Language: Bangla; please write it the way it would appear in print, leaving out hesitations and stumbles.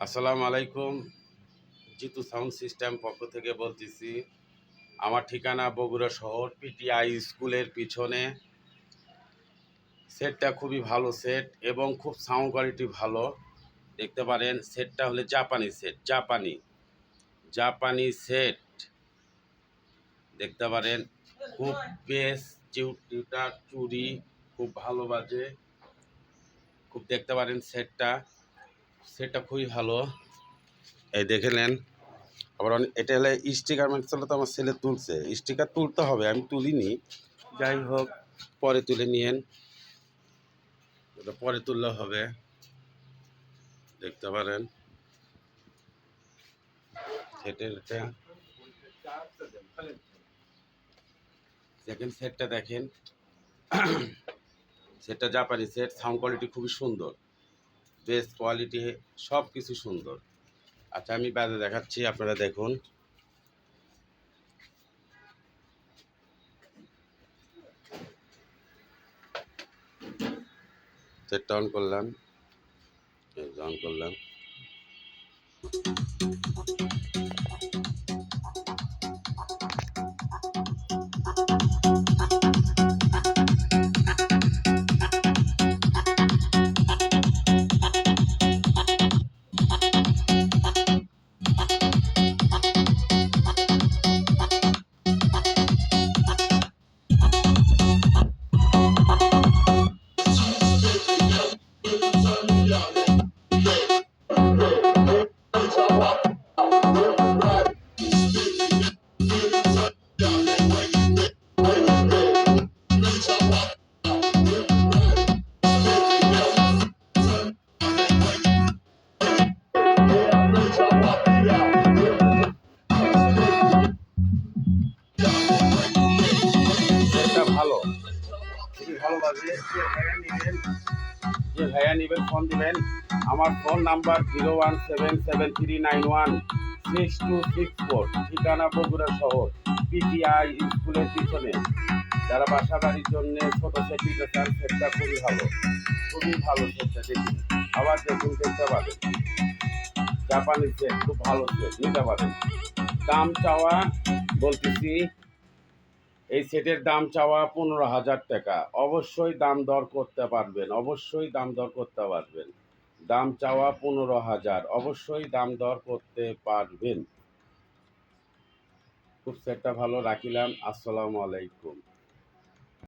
আসসালামু আলাইকুম। জিতু সাউন্ড সিস্টেম পক্ষ থেকে বলতেছি। আমার ঠিকানা বগুড়া শহর, পিটিআই স্কুলের পিছনে। সেটটা খুবই ভালো সেট এবং খুব সাউন্ড কোয়ালিটি ভালো। দেখতে পারেন সেটটা হলে জাপানি সেট, জাপানি সেট দেখতে পারেন। খুব বেশ টিউটার চুরি খুব ভালো বাজে। খুব দেখতে পারেন সেটটা খুবই ভালো। এই দেখে নেন। আবার এটা হলে স্টিকার মারছিল, তো আমার ছেলে তুলছে। স্টিকার তুলতে হবে, আমি তুলিনি। যাই হোক, পরে তুলে নিয়েন, এটা পরে তুললে হবে। দেখতে পারেন সেটের সেকেন্ড সেটটা দেখেন। সেটটা জাপানি সেট, সাউন্ড কোয়ালিটি খুবই সুন্দর, বেস্ট কোয়ালিটি, সব কিছু সুন্দর। আচ্ছা, আমি বাজে দেখাচ্ছি, আপনারা দেখুন। সেটটা অন করলাম, অন করলাম। সেটটা ভালো, খুবই ভালো বাজে। যে ভাইয়া নেবেন ফোন দিবেন। আমার ফোন নাম্বার 01773916264। ঠিকানা বগুড়া শহর, পিটিআই স্কুলের পিছনে। যারা বাসা বাড়ির জন্য ছোট সেট নিতে চান, সেটটা খুবই ভালো, খুবই ভালো সেটটা। দেখুন, আবার দেখুন, দেখতে পাবেন। জাপানি সেট, খুব ভালো সেট, নিতে পারেন। দাম চাওয়া বলতেছি, এই সেটের দাম চাওয়া 15,000 টাকা। অবশ্যই দাম দর করতে পারবেন, অবশ্যই দাম দর করতে পারবেন। দাম চাওয়া 15,000, অবশ্যই দাম দর করতে পারবেন। খুব সেটটা ভালো রাখিলাম। আসসালামু আলাইকুম।